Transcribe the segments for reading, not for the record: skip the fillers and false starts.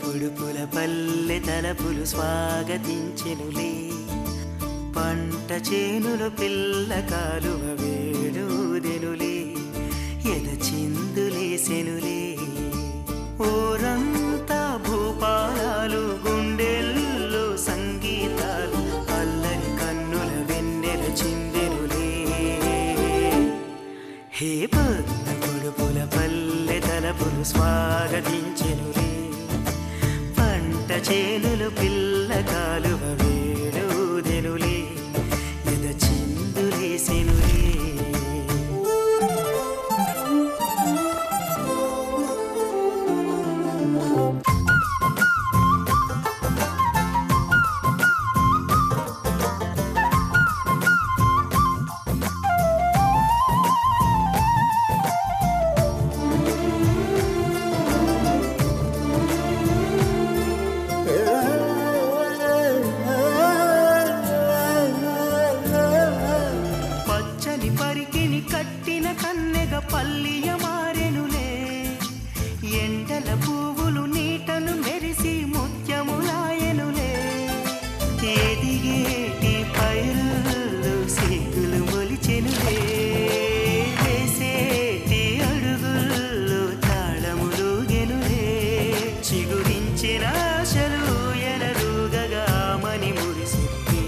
పొడుపుల పల్లె తలపులు స్వాగతించెనులే, పంట చేనులు పిల్ల కాలువ వేడుదెనులే, ఎద చిందులేసెనులే. ఓరంతా భూపాలాలు, గుండెల్లో సంగీతాలు, అల్లని కన్నుల వెన్నెల చిందెనులే. హే పొడుపుల పల్లె తలపులు స్వాగతించెనులే, చేనులు పిల్ల కాలువ వేడుదెనులే, ఎద చిందులేసెనులే. పల్లియ మారెనులే, ఎండల పువ్వులు నీటలు మెరిసి ముత్యములాయనులే. ఎదిగేటి పైరులు సిగ్గులు మొలిచెనులే, వేసేటి అడుగుల్లో తాళములుగెనులే. చిగురించిన ఆశలు ఎనరుగగా మని మురిసిప్పి,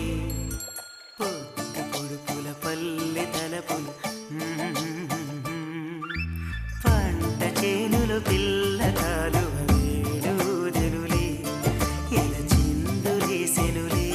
పొడుపుల పల్లె తలపులు చేనులు పిల్ల కాలువ వేడుదెనులే, ఎద చిందులేసెనులే.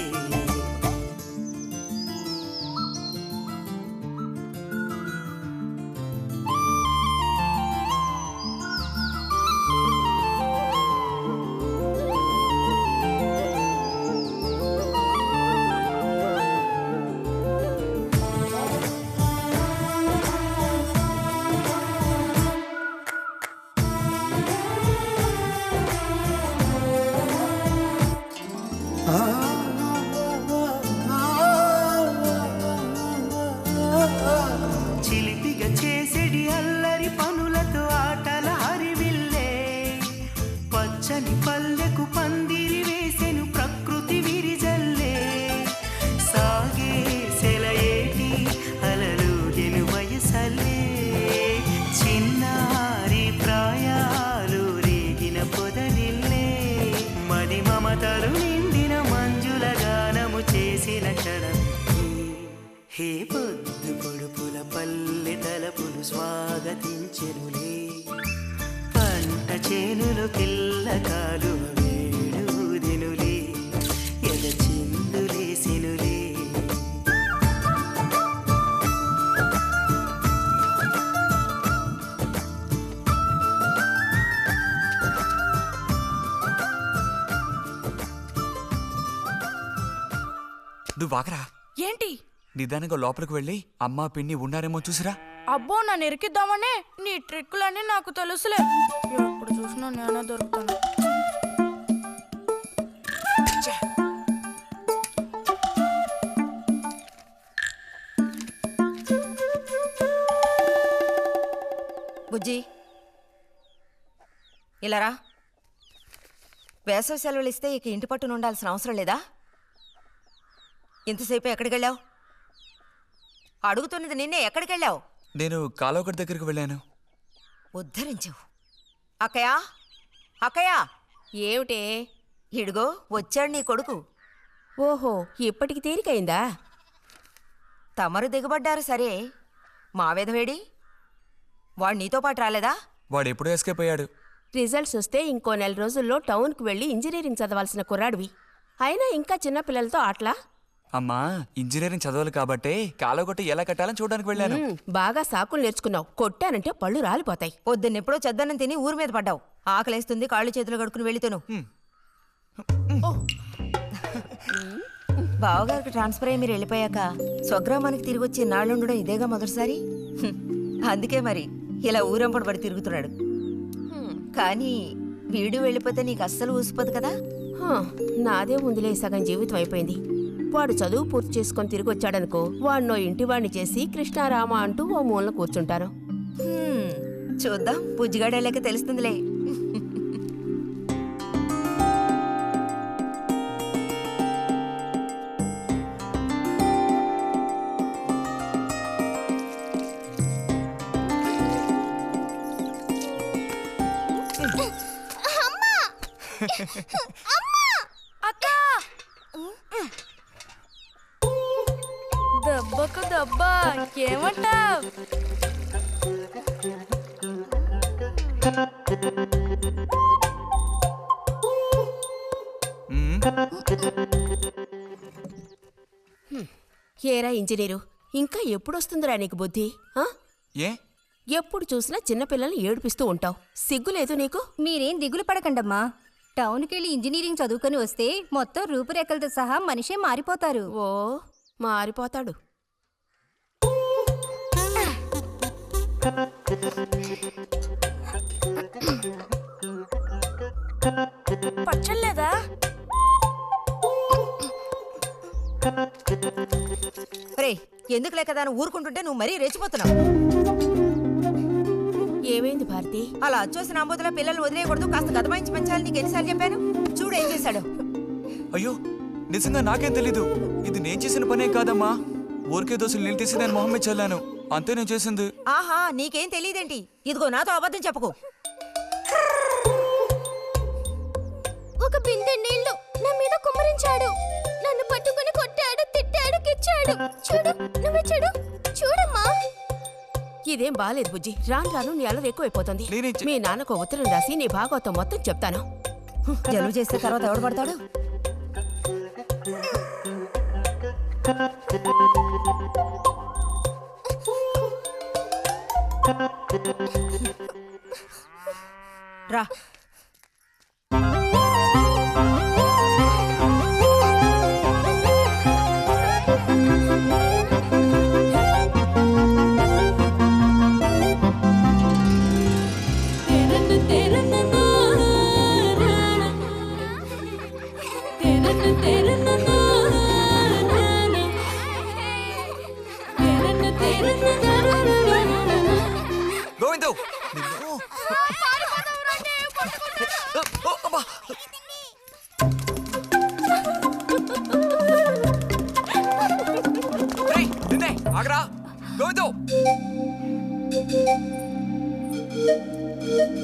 నువ్వు ఆగరా. ఏంటి? నిదానంగా లోపలికి వెళ్ళి అమ్మా పిన్ని ఉన్నారేమో చూసిరా. అబ్బో నన్ను ఎరికిద్దామనే నీ ట్రిక్కులన్నీ నాకు తెలుసులే. ఎప్పుడు చూసినా నేనే దొరుకుతాను. బుజ్జి ఇలారా. వేసవి సెలవులు ఇస్తే ఇక ఇంటి పట్టున ఉండాల్సిన అవసరం లేదా? ఇంతసేపు ఎక్కడికి వెళ్ళావు? అడుగుతున్నది నిన్నే, ఎక్కడికి వెళ్ళావు? నేను కాలువగడ్డ దగ్గరికి వెళ్ళాను. ఉద్ధరించావు. అక్కయ్యా, అక్కయ్యా. ఏమిటే? ఇడుగో వచ్చాడు నీ కొడుకు. ఓహో, ఇప్పటికి తీరికైందా? తమరు దిగబడ్డారు సరే, మా విధవేడి వాడు నీతో పాటు రాలేదా? వాడు ఎప్పుడో ఎస్కేప్ అయ్యాడు. రిజల్ట్స్ వస్తే ఇంకో 4 రోజుల్లో టౌన్కి వెళ్ళి ఇంజనీరింగ్ చదవాల్సిన కుర్రాడివి. అయినా ఇంకా చిన్నపిల్లలతో ఆటలా? అమ్మా, ఇంజనీరింగ్ చదవాలి కాబట్టే కాలువగట్ట ఎలా కట్టాలని చూడడానికి వెళ్ళాను. బాగా సాకులు నేర్చుకున్నావు. కొట్టానంటే పళ్ళు రాలిపోతాయి. పొద్దున్నెప్పుడో చెద్దన్నం తిని ఊరి మీద పడ్డావు. ఆకలేస్తుంది, కాళ్ళు చేతులు కడుక్కుని వెళ్ళితేను. బావగారికి ట్రాన్స్ఫర్ అయ్యి మీరు వెళ్ళిపోయాక స్వగ్రామానికి తిరిగి వచ్చి నాళ్ళుండడం ఇదేగా మొదటిసారి. అందుకే మరి ఇలా ఊరంపడి పడి తిరుగుతున్నాడు. కానీ వీడు వెళ్ళిపోతే నీకు అస్సలు ఊసిపోదు కదా. నాదే ముందులే సగం జీవితం అయిపోయింది. వాడు చదువు పూర్తి చేసుకొని తిరిగి వచ్చాడనుకో, వాడినో ఇంటివాడిని చేసి కృష్ణారామ అంటూ ఓ మూలన కూర్చుంటారు. చూద్దాం, బుజ్జిగాడేళ్ళకి తెలుస్తుందిలే. అక్క దెబ్బకు దెబ్బ ఏమంటావ్? ఏరా ఇంజనీరు, ఇంకా ఎప్పుడొస్తుందిరా నీకు బుద్ధి? ఏ ఎప్పుడు చూసినా చిన్నపిల్లల్ని ఏడిపిస్తూ ఉంటావు. సిగ్గులేదు నీకు? మీరేం దిగులు పడకండమ్మా. టౌన్కెళ్ళి ఇంజనీరింగ్ చదువుకొని వస్తే మొత్తం రూపురేఖలతో సహా మనిషే మారిపోతారు. ఓ, మారిపోతాడు. పచ్చలేదా? రే, ఎందుకు లేకదా ఊరుకుంటుంటే నువ్వు మరీ రెచ్చిపోతున్నావు. ఏమైంది భారతి? అలా అచ్చోసిన అంబోతుల పిల్లలు వదిలేయకూడదు, కాస్త గదమాయించి పెంచాలని నీకు ఎన్నిసార్లు చెప్పాను? చూడు ఏం చేశాడు. అయ్యో, నిజంగా నాకేం తెలీదు. ఇది నేను చేసిన పనే కాదమ్మా. ఊరికే దోశలు నీళ్ళు తీసి నేను మొహమ్మే చల్లాను, అంతే నేను చేసింది. ఆహా, నీకేం తెలియదేంటి? ఇదిగో నాతో అబద్ధం చెప్పకు. ఒక బిందె నీళ్లు నా మీద కుమ్మరించాడు. నన్ను పట్టుకుని కొట్టాడు, తిట్టాడు, కిచ్చాడు. చూడు, నువ్వు చూడు, చూడమ్మా. ఇదేం బాలేదు బుజ్జి. రాను రాను నీ అల్లరి ఎక్కువైపోతుంది. మీ నాన్నకు ఉత్తరం రాసి నీ భాగవతం మొత్తం చెప్తాను. జలుబు చేస్తే తర్వాత ఎవడు పడతాడు? రా. గోవిందు, ఆగరా గోవిందు.